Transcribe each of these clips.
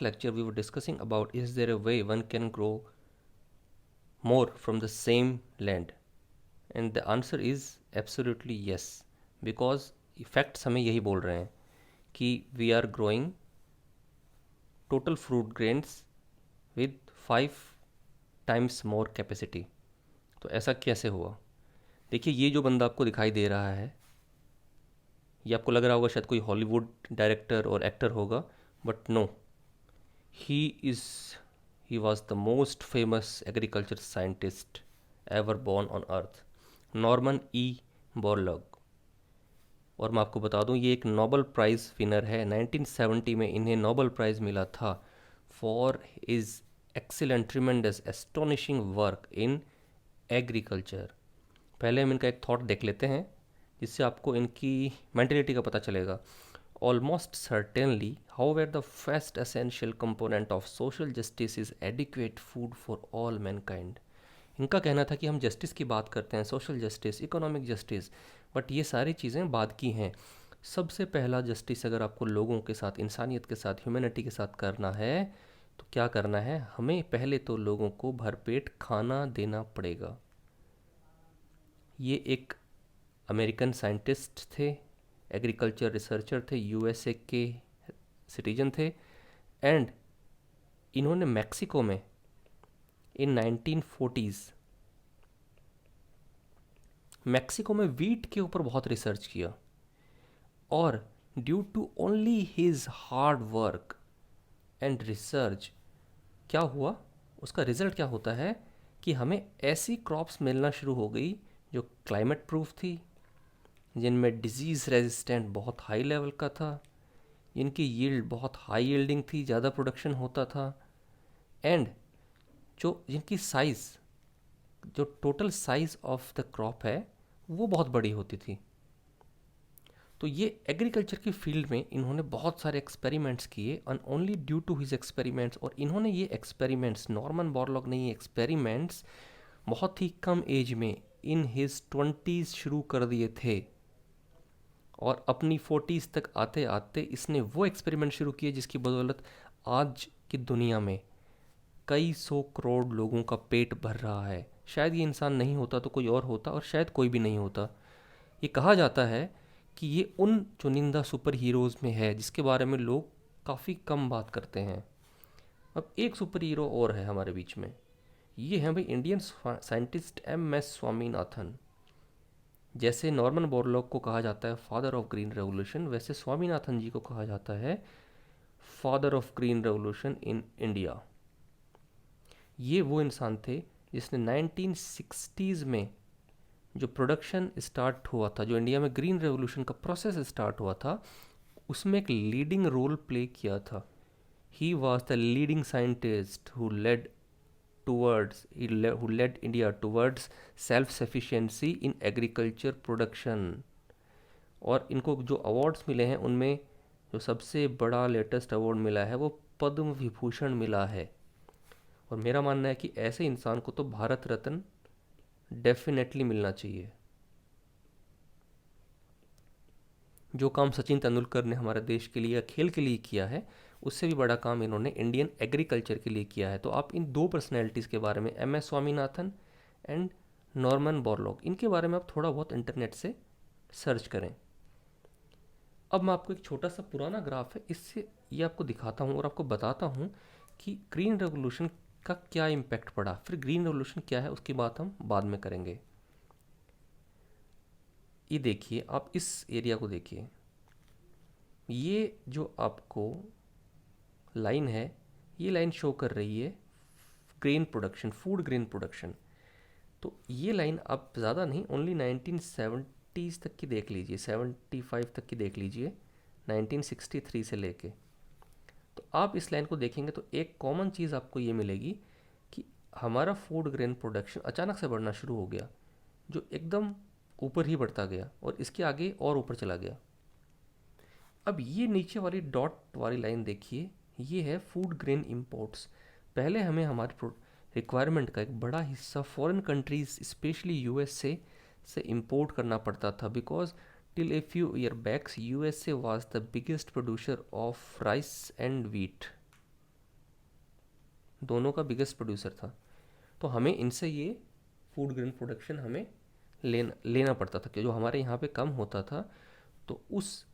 last lecture we were discussing about, is there a way one can grow more from the same land? And the answer is absolutely yes, because facts हमें यही बोल रहे हैं कि we are growing total fruit grains with 5 times more capacity. तो ऐसा कैसे हुआ? देखिए, ये जो बंदा आपको दिखाई दे रहा है, ये आपको लग रहा होगा शायद कोई हॉलीवुड डायरेक्टर और एक्टर होगा, but no, he is he was the most famous agriculture scientist ever born on earth, Norman E Borlaug. और मैं आपको बता दूं, ये एक नोबल प्राइज़ विनर है। 1970 में इन्हें नोबल प्राइज़ मिला था for is excellent tremendous astonishing work in agriculture. पहले हम इनका एक थॉट देख लेते हैं, जिससे आपको इनकी मेंटेलिटी का पता चलेगा। Almost certainly, however the first essential component of social justice is adequate food for all Mankind. इनका कहना था कि हम जस्टिस की बात करते हैं, social justice, economic justice, but ये सारी चीज़ें बाद की हैं। सबसे पहला जस्टिस अगर आपको लोगों के साथ, इंसानियत के साथ, ह्यूमैनिटी के साथ करना है, तो क्या करना है? हमें पहले तो लोगों को भरपेट खाना देना पड़ेगा। ये एक अमेरिकन साइंटिस्ट थे, एग्रीकल्चर रिसर्चर थे, यूएसए के सिटीजन थे, एंड इन्होंने मैक्सिको में इन 1940s मैक्सिको में वीट के ऊपर बहुत रिसर्च किया। और due to only his hard work and research, क्या हुआ? उसका रिजल्ट क्या होता है कि हमें ऐसी क्रॉप्स मिलना शुरू हो गई जो क्लाइमेट प्रूफ थी, जिनमें डिजीज़ रेजिस्टेंट बहुत हाई लेवल का था, जिनकी यील्ड बहुत हाई यील्डिंग थी, ज़्यादा प्रोडक्शन होता था, एंड जो जिनकी साइज़, जो total size of the crop है, वो बहुत बड़ी होती थी। तो ये एग्रीकल्चर की फील्ड में इन्होंने बहुत सारे एक्सपेरिमेंट्स किए, and only due to his experiments, और इन्होंने ये एक्सपेरिमेंट्स, नॉर्मन बोरलॉग ने ये एक्सपेरिमेंट्स बहुत ही कम एज में इन हिज 20s शुरू कर दिए थे, और अपनी 40s तक आते आते इसने वो एक्सपेरिमेंट शुरू किए जिसकी बदौलत आज की दुनिया में कई 100 करोड़ लोगों का पेट भर रहा है। शायद ये इंसान नहीं होता तो कोई और होता, और शायद कोई भी नहीं होता। ये कहा जाता है कि ये उन चुनिंदा सुपर हीरोज़ में है जिसके बारे में लोग काफ़ी कम बात करते हैं। अब एक सुपर हीरो और है हमारे बीच में, ये हैं भाई इंडियन साइंटिस्ट एम.एस. स्वामीनाथन। जैसे नॉर्मन बोरलॉग को कहा जाता है फादर ऑफ ग्रीन रेवोल्यूशन, वैसे स्वामीनाथन जी को कहा जाता है father of green revolution in India. ये वो इंसान थे जिसने 1960s में जो प्रोडक्शन स्टार्ट हुआ था, जो इंडिया में ग्रीन रेवोल्यूशन का प्रोसेस स्टार्ट हुआ था, उसमें एक लीडिंग रोल प्ले किया था। He was the leading scientist who led India towards self sufficiency in agriculture production. और इनको जो अवार्ड्स मिले हैं, उनमें जो सबसे बड़ा लेटेस्ट अवार्ड मिला है वो पद्म विभूषण मिला है। और मेरा मानना है कि ऐसे इंसान को तो भारत रत्न डेफिनेटली मिलना चाहिए। जो काम सचिन तेंदुलकर ने हमारे देश के लिए, खेल के लिए किया है, उससे भी बड़ा काम इन्होंने इंडियन एग्रीकल्चर के लिए किया है। तो आप इन दो पर्सनैलिटीज़ के बारे में, M S. Swaminathan and Norman Borlaug, इनके बारे में आप थोड़ा बहुत इंटरनेट से सर्च करें। अब मैं आपको एक छोटा सा पुराना ग्राफ है, इससे ये आपको दिखाता हूँ और आपको बताता हूँ कि ग्रीन रेवोल्यूशन का क्या इम्पैक्ट पड़ा। फिर ग्रीन रेवोल्यूशन क्या है उसकी बात हम बाद में करेंगे। ये देखिए, आप इस एरिया को देखिए, ये जो आपको लाइन है, ये लाइन शो कर रही है grain production, food grain production. तो ये लाइन आप ज़्यादा नहीं, ओनली 1970s तक की देख लीजिए, 75 तक की देख लीजिए, 1963 से लेके। तो आप इस लाइन को देखेंगे तो एक कॉमन चीज़ आपको ये मिलेगी कि हमारा फूड ग्रेन प्रोडक्शन अचानक से बढ़ना शुरू हो गया, जो एकदम ऊपर ही बढ़ता गया और इसके आगे और ऊपर चला गया। अब ये नीचे वाली डॉट वाली लाइन देखिए, ये है फूड ग्रेन इंपोर्ट्स। पहले हमें हमारे रिक्वायरमेंट का एक बड़ा हिस्सा फॉरेन कंट्रीज, स्पेशली यूएसए से इंपोर्ट करना पड़ता था, because till a few year backs USA was the biggest producer of rice and wheat. दोनों का बिगेस्ट प्रोड्यूसर था। तो हमें इनसे ये फूड ग्रेन प्रोडक्शन हमें लेना पड़ता था, कि जो हमारे यहाँ पे कम होता था, तो उस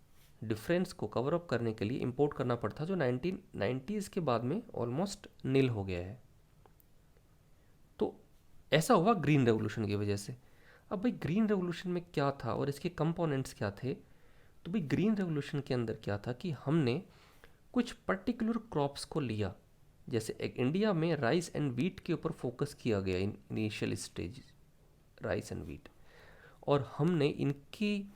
डिफरेंस को कवर अप करने के लिए इंपोर्ट करना पड़ता, जो 1990s के बाद में ऑलमोस्ट नील हो गया है। तो ऐसा हुआ ग्रीन रेवोल्यूशन की वजह से। अब भाई ग्रीन रेवोल्यूशन में क्या था और इसके कंपोनेंट्स क्या थे? तो भाई ग्रीन रेवोल्यूशन के अंदर क्या था कि हमने कुछ पर्टिकुलर क्रॉप्स को लिया, जैसे एक इंडिया में राइस एंड वीट के ऊपर फोकस किया गया in initial stage, rice and wheat, और हमने इनकी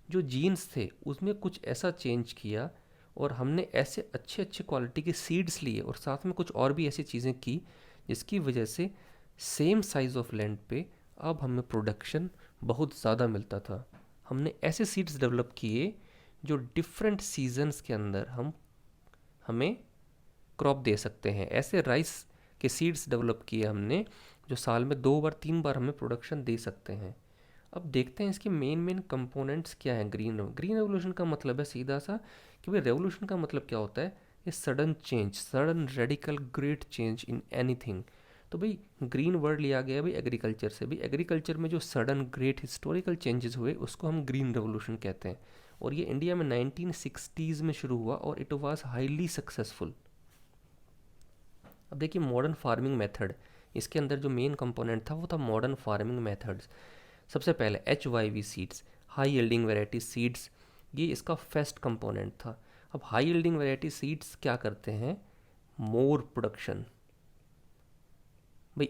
जो जीन्स थे उसमें कुछ ऐसा चेंज किया, और हमने ऐसे अच्छे अच्छे क्वालिटी के सीड्स लिए, और साथ में कुछ और भी ऐसी चीज़ें की जिसकी वजह से सेम साइज़ ऑफ लैंड पे अब हमें प्रोडक्शन बहुत ज़्यादा मिलता था। हमने ऐसे सीड्स डेवलप किए जो डिफरेंट सीजन्स के अंदर हमें क्रॉप दे सकते हैं। ऐसे राइस के सीड्स डेवलप किए हमने जो साल में 2 बार 3 बार हमें प्रोडक्शन दे सकते हैं। अब देखते हैं इसके मेन कंपोनेंट्स क्या हैं। ग्रीन रेवोल्यूशन का मतलब है सीधा सा कि भाई रेवोल्यूशन का मतलब क्या होता है? ये sudden change, sudden radical great change in anything. तो भाई ग्रीन वर्ड लिया गया है भाई एग्रीकल्चर से। भी एग्रीकल्चर में जो सडन ग्रेट हिस्टोरिकल चेंजेस हुए उसको हम ग्रीन रेवोल्यूशन कहते हैं, और ये इंडिया में 1960s में शुरू हुआ और इट वाज हाईली सक्सेसफुल। अब देखिए मॉडर्न फार्मिंग मेथड, इसके अंदर जो मेन कंपोनेंट था वो था मॉडर्न फार्मिंग मेथड्स। सबसे पहले HYV seeds, high yielding variety seeds, ये इसका फर्स्ट कंपोनेंट था। अब हाई यील्डिंग वैरायटी सीड्स क्या करते हैं? मोर प्रोडक्शन। भाई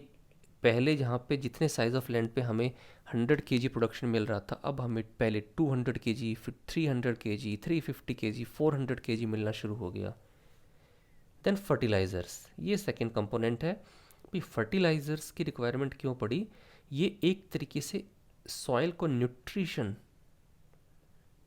पहले जहाँ पे जितने साइज़ ऑफ लैंड पे हमें 100 kg प्रोडक्शन मिल रहा था, अब हमें पहले 200 kg, फिर 300 kg, 350 kg, 400 kg मिलना शुरू हो गया। देन फर्टिलाइज़र्स, ये सेकेंड कंपोनेंट है। भाई फर्टिलाइज़र्स की रिक्वायरमेंट क्यों पड़ी? ये एक तरीके से सॉइल को न्यूट्रिशन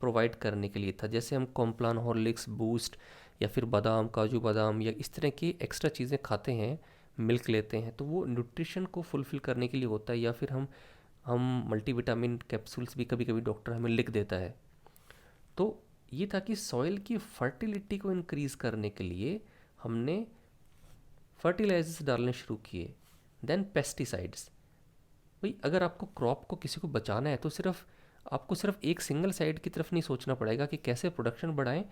प्रोवाइड करने के लिए था। जैसे हम कॉम्प्लान, हॉर्लिक्स, बूस्ट या फिर बादाम, काजू बादाम या इस तरह की एक्स्ट्रा चीज़ें खाते हैं, मिल्क लेते हैं, तो वो न्यूट्रिशन को फुलफ़िल करने के लिए होता है। या फिर हम मल्टीविटामिन कैप्सूल्स भी कभी कभी डॉक्टर हमें लिख देता है। तो ये था कि सॉइल की फर्टिलिटी को इंक्रीज़ करने के लिए हमने फर्टिलाइजर्स डालने शुरू किए। Then pesticides. भाई अगर आपको क्रॉप को किसी को बचाना है तो आपको सिर्फ एक सिंगल साइड की तरफ नहीं सोचना पड़ेगा कि कैसे प्रोडक्शन बढ़ाएं।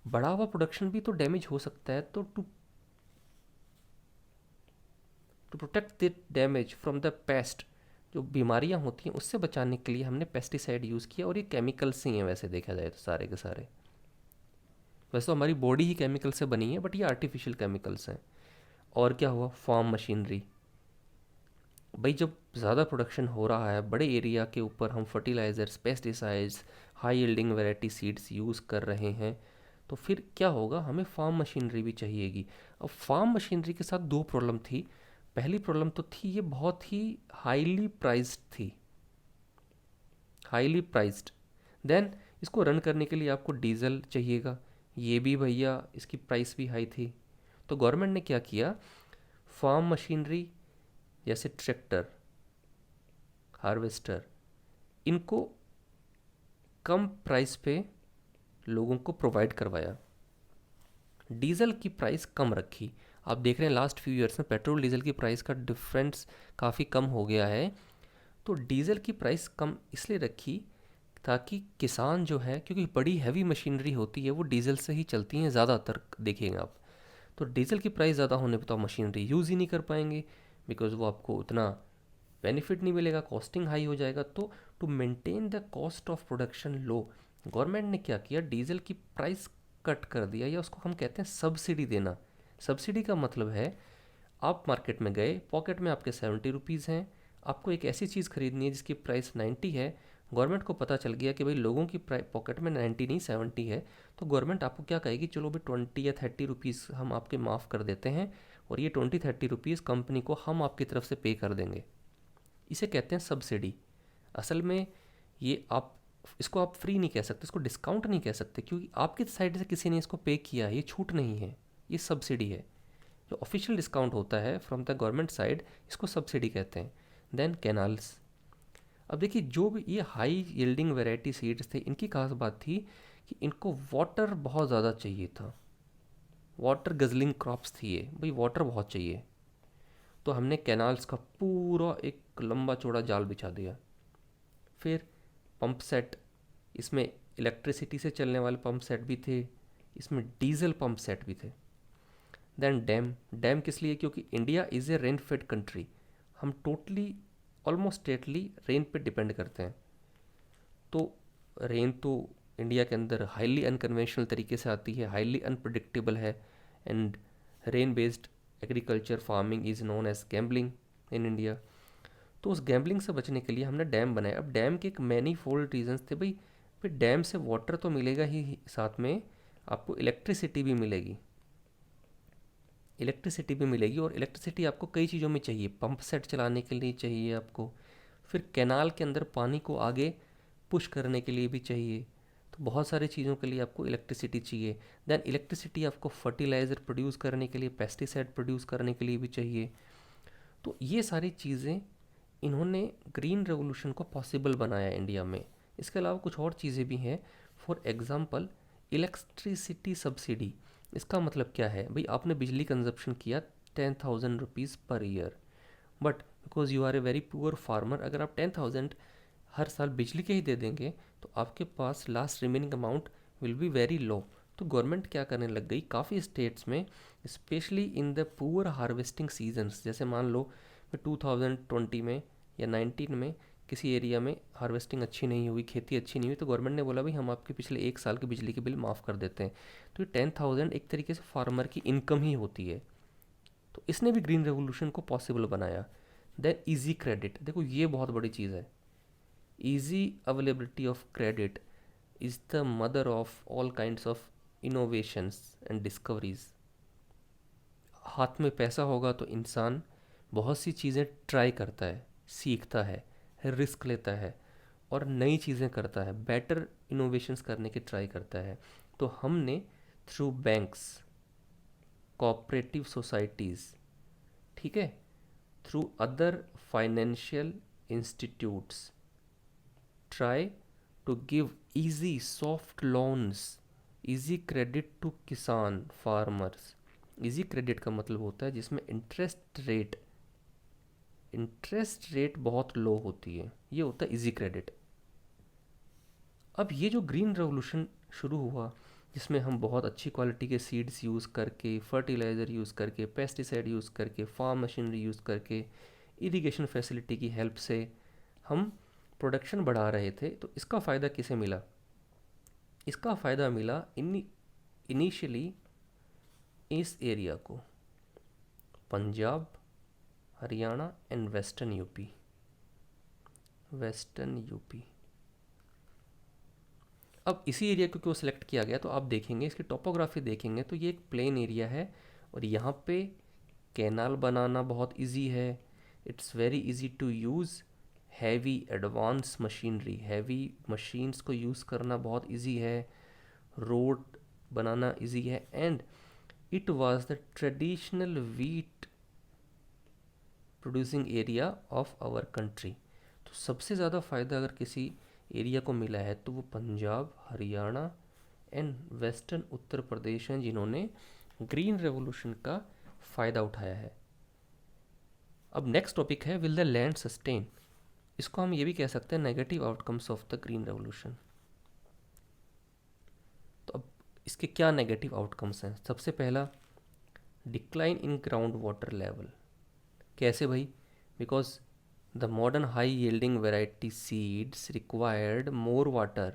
बढ़ा हुआ प्रोडक्शन भी तो डैमेज हो सकता है, तो to protect the damage from the pest, जो बीमारियां होती हैं उससे बचाने के लिए हमने पेस्टिसाइड यूज़ किया। और ये केमिकल्स ही हैं वैसे देखा जाए तो सारे के सारे। वैसे तो हमारी बॉडी ही केमिकल से बनी है, बट ये आर्टिफिशियल केमिकल्स हैं। और क्या हुआ? Farm machinery. भाई जब ज़्यादा प्रोडक्शन हो रहा है बड़े एरिया के ऊपर, हम fertilizers, pesticides, high yielding variety seeds use कर रहे हैं, तो फिर क्या होगा? हमें फार्म मशीनरी भी चाहिएगी। अब फार्म मशीनरी के साथ दो प्रॉब्लम थी। पहली प्रॉब्लम तो थी ये बहुत ही हाईली प्राइस्ड थी, हाईली प्राइस्ड। देन इसको रन करने के लिए आपको डीजल चाहिएगा, ये भी भैया इसकी प्राइस भी हाई थी। तो गवर्नमेंट ने क्या किया? फार्म मशीनरी जैसे ट्रैक्टर, हार्वेस्टर, इनको कम प्राइस पे लोगों को प्रोवाइड करवाया। डीजल की प्राइस कम रखी। आप देख रहे हैं लास्ट फ्यू ईयर्स में पेट्रोल डीजल की प्राइस का डिफरेंस काफ़ी कम हो गया है। तो डीजल की प्राइस कम इसलिए रखी ताकि किसान जो है, क्योंकि बड़ी हैवी मशीनरी होती है वो डीजल से ही चलती हैं ज़्यादातर, देखिएगा आप। तो डीजल की प्राइस ज़्यादा होने पे तो आप मशीनरी यूज़ ही नहीं कर पाएंगे, बिकॉज़ वो आपको उतना बेनिफिट नहीं मिलेगा, कॉस्टिंग हाई हो जाएगा। तो to maintain the cost of production low, government ने क्या किया? डीजल की प्राइस कट कर दिया, या उसको हम कहते हैं सब्सिडी देना। सब्सिडी का मतलब है आप मार्केट में गए, पॉकेट में आपके 70 रुपीज़ हैं, आपको एक ऐसी चीज़ खरीदनी है जिसकी प्राइस 90 है। गवर्नमेंट को पता चल गया कि भाई लोगों की पॉकेट में 90 नहीं 70 है, तो गवर्नमेंट आपको क्या कहेगी? चलो भाई 20 या 30 रुपीज़ हम आपके माफ़ कर देते हैं, और ये 20-30 रुपीज़ कंपनी को हम आपकी तरफ से पे कर देंगे। इसे कहते हैं सब्सिडी। असल में ये इसको आप फ्री नहीं कह सकते, इसको डिस्काउंट नहीं कह सकते, क्योंकि आपकी साइड से किसी ने इसको पे किया है, ये छूट नहीं है, ये सब्सिडी है। जो ऑफिशियल डिस्काउंट होता है फ्रॉम द गवर्नमेंट साइड, इसको सब्सिडी कहते हैं। Then canals. अब देखिए जो भी ये हाई यील्डिंग वैरायटी सीड्स थे, इनकी खास बात थी कि इनको वाटर बहुत ज़्यादा चाहिए था। वाटर गजलिंग क्रॉप्स थी ये, भाई वाटर बहुत चाहिए। तो हमने कैनाल्स का पूरा एक लंबा चौड़ा जाल बिछा दिया। फिर पंप सेट, इसमें इलेक्ट्रिसिटी से चलने वाले पंप सेट भी थे, इसमें डीजल पंप सेट भी थे। देन डैम, डैम किस लिए? क्योंकि India is a rain fade country, हम टोटली ऑलमोस्ट टोटली रेन पे डिपेंड करते हैं। तो रेन तो इंडिया के अंदर हाईली अनकन्वेंशनल तरीके से आती है, हाईली अनप्रडिक्टेबल है, and rain based agriculture farming is known as gambling in India. तो उस गैम्बलिंग से बचने के लिए हमने डैम बनाया। अब डैम के एक मैनी फोल्ड रीजंस थे भाई। फिर डैम से वाटर तो मिलेगा ही, साथ में आपको इलेक्ट्रिसिटी भी मिलेगी, इलेक्ट्रिसिटी भी मिलेगी। और इलेक्ट्रिसिटी आपको कई चीज़ों में चाहिए, पंप सेट चलाने के लिए चाहिए आपको, फिर कैनाल के अंदर पानी को आगे पुश करने के लिए भी चाहिए। तो बहुत सारी चीज़ों के लिए आपको इलेक्ट्रिसिटी चाहिए। देन इलेक्ट्रिसिटी आपको फर्टिलाइज़र प्रोड्यूस करने के लिए, पेस्टिसाइड प्रोड्यूस करने के लिए भी चाहिए। तो ये सारी चीज़ें इन्होंने ग्रीन रेवोल्यूशन को पॉसिबल बनाया इंडिया में। इसके अलावा कुछ और चीज़ें भी हैं। For example electricity subsidy. इसका मतलब क्या है भाई? आपने बिजली कंजप्शन किया 10,000 rupees per year, but because you are a very poor farmer, अगर आप 10,000 हर साल बिजली के ही दे देंगे तो आपके पास last remaining amount will be very low. तो गवर्नमेंट क्या करने लग गई काफ़ी स्टेट्स में, specially in the poor harvesting seasons, जैसे मान लो 2020 में या 19 में किसी एरिया में हार्वेस्टिंग अच्छी नहीं हुई, खेती अच्छी नहीं हुई, तो गवर्नमेंट ने बोला भाई हम आपके पिछले एक साल के बिजली के बिल माफ़ कर देते हैं। तो ये 10,000 एक तरीके से फार्मर की इनकम ही होती है। तो इसने भी ग्रीन रेवोल्यूशन को पॉसिबल बनाया। देन इजी क्रेडिट, देखो ये बहुत बड़ी चीज़ है। Easy availability of credit is the mother of all kinds of innovations and discoveries. हाथ में पैसा होगा तो इंसान बहुत सी चीज़ें ट्राई करता है, सीखता है, रिस्क लेता है और नई चीज़ें करता है, बेटर इनोवेशंस करने की ट्राई करता है। तो हमने थ्रू बैंक्स, कोऑपरेटिव सोसाइटीज़, ठीक है, through other financial institutes try to give easy soft loans, easy credit to किसान फार्मर्स। इजी क्रेडिट का मतलब होता है जिसमें इंटरेस्ट रेट बहुत लो होती है, ये होता है इजी क्रेडिट। अब ये जो ग्रीन रेवोल्यूशन शुरू हुआ, जिसमें हम बहुत अच्छी क्वालिटी के सीड्स यूज़ करके, फर्टिलाइज़र यूज़ करके, पेस्टिसाइड यूज़ करके, फार्म मशीनरी यूज़ करके, इरिगेशन फैसिलिटी की हेल्प से हम प्रोडक्शन बढ़ा रहे थे, तो इसका फ़ायदा किसे मिला? इसका फ़ायदा मिला इनिशियली इस एरिया को, Punjab, Haryana and western UP. अब इसी एरिया को क्यों सिलेक्ट किया गया? तो आप देखेंगे, इसकी टोपोग्राफी देखेंगे तो ये एक प्लेन एरिया है और यहाँ पे कैनाल बनाना बहुत इजी है। It's very easy to use heavy advance machinery, heavy machines को यूज़ करना बहुत इजी है, रोड बनाना इजी है, and it was the traditional wheat producing area of our country. तो सबसे ज़्यादा फ़ायदा अगर किसी एरिया को मिला है तो वो पंजाब, हरियाणा एंड वेस्टर्न उत्तर प्रदेश हैं, जिन्होंने ग्रीन रेवोल्यूशन का फ़ायदा उठाया है। अब नेक्स्ट टॉपिक है, विल द लैंड सस्टेन। इसको हम ये भी कह सकते हैं negative outcomes of the green revolution. तो अब इसके क्या नेगेटिव आउटकम्स हैं? सबसे पहला, decline in ground water level. कैसे भाई? Because the modern high yielding variety seeds required more water.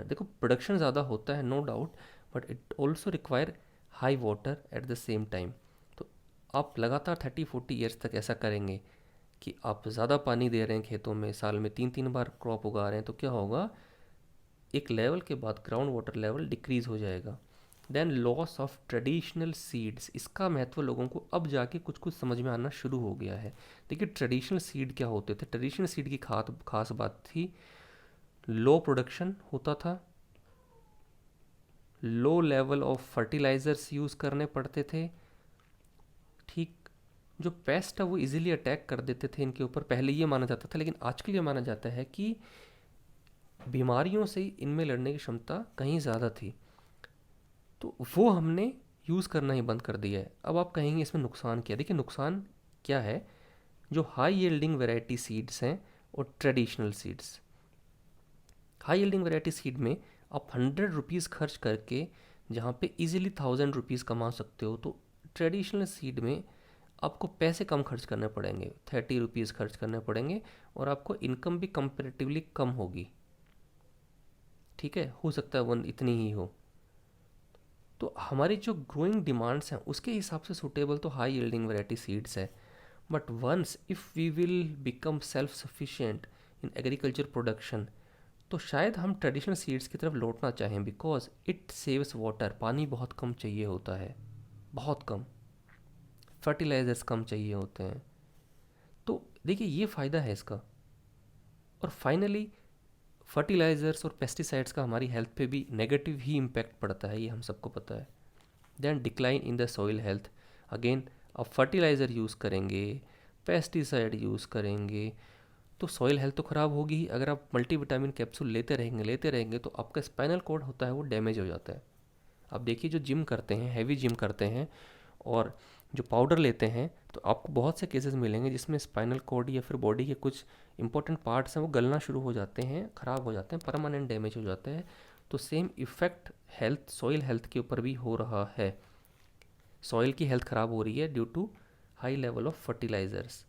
देखो प्रोडक्शन ज़्यादा होता है no doubt, but it also require high water at the same time. तो आप लगातार 30-40 ईयर्स तक ऐसा करेंगे कि आप ज़्यादा पानी दे रहे हैं खेतों में, साल में 3-3 बार क्रॉप उगा रहे हैं, तो क्या होगा, एक लेवल के बाद ग्राउंड वाटर लेवल डिक्रीज़ हो जाएगा। Then loss of traditional seeds, इसका महत्व लोगों को अब जाके कुछ कुछ समझ में आना शुरू हो गया है। देखिए ट्रेडिशनल सीड क्या होते थे? ट्रेडिशनल सीड की खास बात थी, लो प्रोडक्शन होता था, low level of fertilizers use करने पड़ते थे, ठीक, जो पेस्ट है वो इजीली अटैक कर देते थे इनके ऊपर, पहले ये माना जाता था। लेकिन आजकल ये माना जाता है कि बीमारियों से इनमें लड़ने की क्षमता कहीं ज़्यादा थी। तो वो हमने यूज़ करना ही बंद कर दिया है। अब आप कहेंगे इसमें नुकसान क्या है? देखिए नुकसान क्या है, जो हाई यील्डिंग वैरायटी सीड्स हैं और traditional seeds. High yielding variety seed में आप 100 रुपीज़ खर्च करके जहाँ पे इजीली 1000 रुपीज़ कमा सकते हो, तो ट्रेडिशनल सीड में आपको पैसे कम खर्च करने पड़ेंगे, 30 रुपीज़ खर्च करने पड़ेंगे, और आपको इनकम भी कंपेरेटिवली कम होगी। ठीक है, हो सकता है वन इतनी ही हो। तो हमारी जो ग्रोइंग डिमांड्स हैं उसके हिसाब से सूटेबल तो हाई यील्डिंग वैरायटी सीड्स है। But once if we will become self sufficient in agriculture production, तो शायद हम ट्रेडिशनल सीड्स की तरफ लौटना चाहें, बिकॉज इट सेव्स वाटर। पानी बहुत कम चाहिए होता है, बहुत कम। फर्टिलाइजर्स कम चाहिए होते हैं। तो देखिए ये फ़ायदा है इसका। और फाइनली फर्टिलाइजर्स और पेस्टिसाइड्स का हमारी हेल्थ पे भी नेगेटिव ही इम्पैक्ट पड़ता है, ये हम सबको पता है। Then decline in the soil health. Again आप फर्टिलाइज़र यूज़ करेंगे, पेस्टिसाइड यूज़ करेंगे, तो सॉइल हेल्थ तो ख़राब होगी ही। अगर आप मल्टीविटामिन कैप्सूल लेते रहेंगे तो आपका स्पाइनल कॉर्ड होता है वो डैमेज हो जाता है। आप देखिए जो जिम करते हैं, हैवी जिम करते हैं और जो पाउडर लेते हैं, तो आपको बहुत से केसेस मिलेंगे जिसमें स्पाइनल कॉर्ड या फिर बॉडी के कुछ इंपॉर्टेंट पार्ट्स हैं वो गलना शुरू हो जाते हैं, ख़राब हो जाते हैं, परमानेंट डैमेज हो जाते हैं। तो same effect health, soil health के ऊपर भी हो रहा है। सॉइल की हेल्थ ख़राब हो रही है due to high level of fertilizers.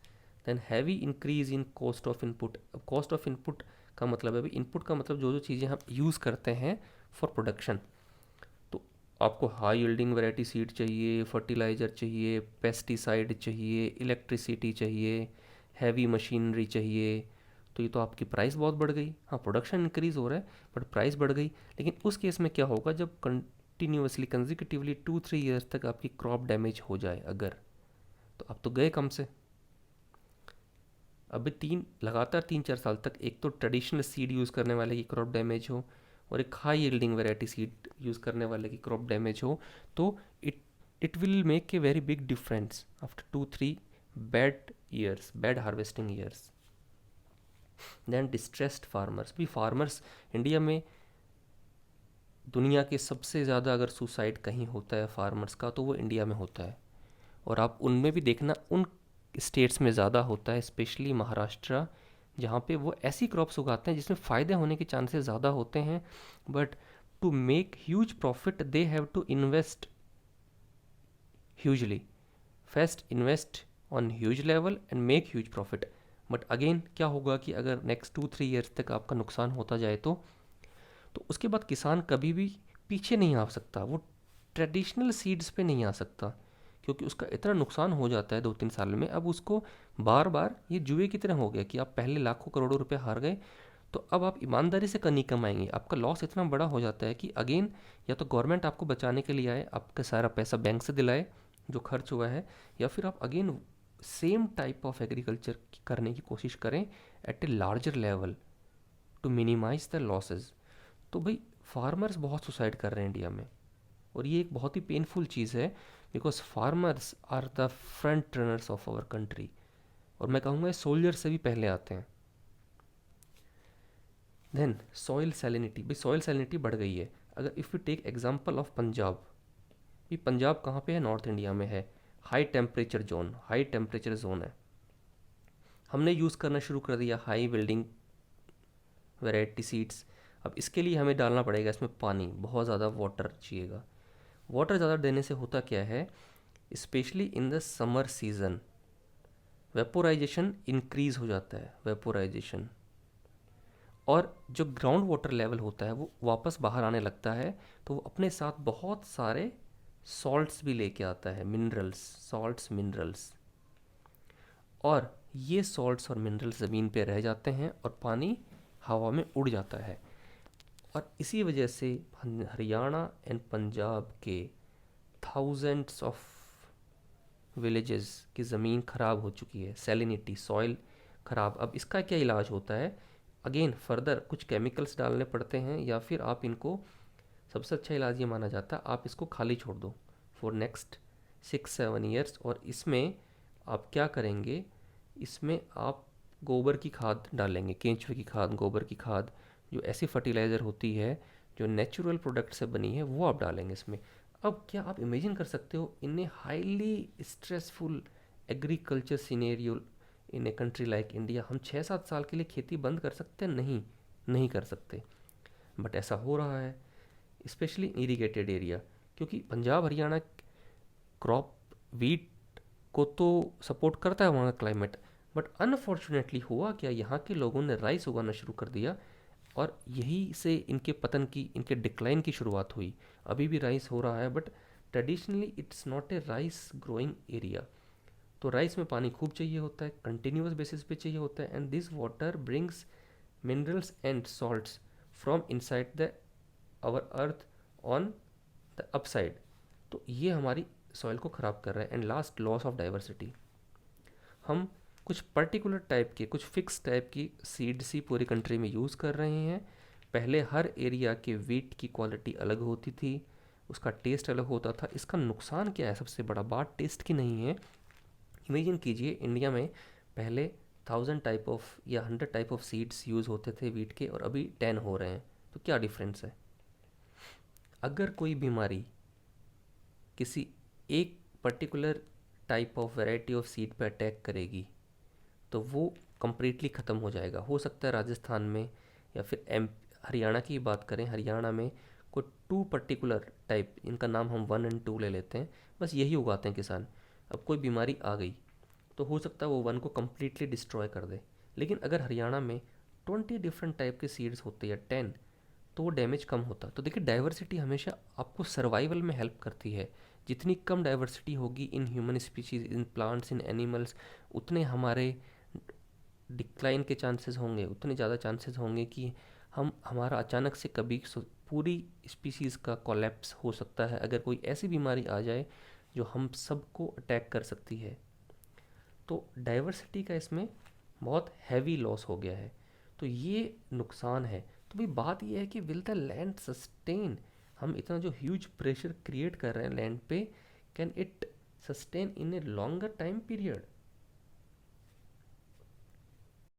Then heavy increase in cost of input. अब कॉस्ट ऑफ इनपुट का मतलब है, अभी इनपुट का मतलब जो जो चीज़ें हम यूज़ करते हैं फॉर प्रोडक्शन। तो आपको हाई यील्डिंग वैरायटी सीड चाहिए, फर्टिलाइज़र चाहिए, पेस्टिसाइड चाहिए, इलेक्ट्रिसिटी चाहिए, हैवी मशीनरी चाहिए। तो ये तो आपकी प्राइस बहुत बढ़ गई। हाँ, प्रोडक्शन इंक्रीज़ हो रहा है बट प्राइस बढ़ गई। लेकिन उस केस में क्या होगा, जब कंटिन्यूसली कंजिक्यूटिवली 2-3 ईयर्स तक आपकी क्रॉप डैमेज हो जाए अगर, तो आप तो गए कम से। अभी लगातार 3-4 साल तक एक तो ट्रेडिशनल सीड यूज़ करने वाले की क्रॉप डैमेज हो और एक high yielding variety seed use करने वाले की क्रॉप डैमेज हो, तो it it will make a very big difference after 2-3 bad years, bad harvesting years. Than distressed farmers. भी फार्मर्स इंडिया में, दुनिया के सबसे ज़्यादा अगर सुसाइड कहीं होता है फार्मर्स का तो वो इंडिया में होता है। और आप उनमें भी देखना उन स्टेट्स में ज़्यादा होता है, स्पेशली महाराष्ट्र, जहाँ पे वो ऐसी क्रॉप्स उगाते हैं जिसमें फ़ायदे होने के चांसेस ज़्यादा होते हैं। But to make huge profit they have to invest hugely. First invest on huge level and make huge profit. But again क्या होगा कि अगर नेक्स्ट 2-3 ईयर्स तक आपका नुकसान होता जाए तो उसके बाद किसान कभी भी पीछे नहीं आ सकता, वो ट्रेडिशनल सीड्स पे नहीं आ सकता, क्योंकि उसका इतना नुकसान हो जाता है 2-3 साल में। अब उसको बार बार ये जुए की तरह हो गया कि आप पहले लाखों करोड़ों रुपए हार गए, तो अब आप ईमानदारी से नहीं कमाएंगे। आपका लॉस इतना बड़ा हो जाता है कि अगेन या तो गवर्नमेंट आपको बचाने के लिए आए, आपका सारा पैसा बैंक से दिलाए जो खर्च हुआ है, या फिर आप again same type of agriculture करने की कोशिश करें at a larger level to minimize the losses. तो भाई फार्मर्स बहुत सुसाइड कर रहे हैं इंडिया में, और ये एक बहुत ही पेनफुल चीज़ है, because farmers are the front runners of our country. और मैं कहूँगा सोल्जर से भी पहले आते हैं। Then soil salinity. भाई सॉइल सैलिनिटी बढ़ गई है। अगर if you take example of Punjab, ये पंजाब कहाँ पे है? नॉर्थ इंडिया में है। High temperature zone, high temperature zone है। हमने यूज़ करना शुरू कर दिया हाई बिल्डिंग वैरायटी सीड्स। अब इसके लिए हमें डालना पड़ेगा इसमें पानी, बहुत ज़्यादा वाटर चाहिएगा। वाटर ज़्यादा देने से होता क्या है, specially in the summer season vaporisation increase हो जाता है, वेपोराइजेशन। और जो ग्राउंड वाटर लेवल होता है वो वापस बाहर आने लगता है, तो वो अपने साथ बहुत सारे सॉल्ट्स भी लेके आता है, मिनरल्स, सॉल्ट्स, मिनरल्स। और ये सॉल्ट्स और मिनरल्स ज़मीन पे रह जाते हैं और पानी हवा में उड़ जाता है। और इसी वजह से हरियाणा एंड पंजाब के थाउजेंड्स ऑफ विलेजेस की ज़मीन ख़राब हो चुकी है, सैलिनिटी, सॉइल ख़राब। अब इसका क्या इलाज होता है? अगेन फर्दर कुछ केमिकल्स डालने पड़ते हैं, या फिर आप इनको, सबसे अच्छा इलाज ये माना जाता है आप इसको खाली छोड़ दो फॉर नेक्स्ट 6-7 ईयर्स। और इसमें आप क्या करेंगे, इसमें आप गोबर की खाद डालेंगे, केंचुए की खाद, गोबर की खाद, जो ऐसी फर्टिलाइज़र होती है जो नेचुरल प्रोडक्ट से बनी है, वो आप डालेंगे इसमें। अब क्या आप इमेजिन कर सकते हो in a highly stressful agriculture scenario in a country like India, हम 6-7 साल के लिए खेती बंद कर सकते हैं? नहीं, नहीं कर सकते। बट ऐसा हो रहा है, स्पेशली इरीगेटेड एरिया, क्योंकि पंजाब हरियाणा क्रॉप वीट को तो सपोर्ट करता है वहाँ का क्लाइमेट। बट अनफॉर्चुनेटली हुआ क्या, यहाँ के लोगों ने राइस उगाना शुरू कर दिया और यही से इनके पतन की, इनके डिक्लाइन की शुरुआत हुई। अभी भी राइस हो रहा है but traditionally it's not a rice growing area. तो राइस में पानी खूब चाहिए होता है, कंटिन्यूस बेसिस पे चाहिए होता है, and this water brings minerals and salts from inside the our earth on the upside. तो ये हमारी सॉइल को ख़राब कर रहा है। And last, loss of diversity. हम कुछ पर्टिकुलर टाइप के, कुछ फिक्स टाइप की सीड्स ही पूरी कंट्री में यूज़ कर रहे हैं। पहले हर एरिया के वीट की क्वालिटी अलग होती थी, उसका टेस्ट अलग होता था। इसका नुकसान क्या है? सबसे बड़ा बात टेस्ट की नहीं है। इमेजिन कीजिए इंडिया में पहले 1000 टाइप ऑफ या 100 टाइप ऑफ सीड्स यूज़ होते थे वीट के, और अभी 10 हो रहे हैं। तो क्या डिफरेंस है? अगर कोई बीमारी किसी एक particular type of variety of seed पर अटैक करेगी तो वो कम्प्लीटली ख़त्म हो जाएगा। हो सकता है राजस्थान में या फिर हरियाणा की बात करें, हरियाणा में कोई 2 पर्टिकुलर टाइप, इनका नाम हम 1 और 2 ले लेते हैं, बस यही उगाते हैं किसान। अब कोई बीमारी आ गई तो हो सकता है वो 1 को कम्प्लीटली डिस्ट्रॉय कर दे। लेकिन अगर हरियाणा में 20 डिफरेंट टाइप के सीड्स होते या 10, तो वो डैमेज कम होता। तो देखिए, डाइवर्सिटी हमेशा आपको सर्वाइवल में हेल्प करती है। जितनी कम डाइवर्सिटी होगी in human species, in plants, in animals, उतने हमारे डिक्लाइन के चांसेस होंगे, उतने ज़्यादा चांसेस होंगे कि हमारा अचानक से कभी पूरी स्पीशीज़ का कोलैप्स हो सकता है अगर कोई ऐसी बीमारी आ जाए जो हम सबको अटैक कर सकती है। तो डाइवर्सिटी का इसमें बहुत हैवी लॉस हो गया है। तो ये नुकसान है। तो भाई बात ये है कि विल द लैंड सस्टेन, हम इतना जो ह्यूज प्रेशर क्रिएट कर रहे हैं लैंड पे, can it sustain in a longer time period?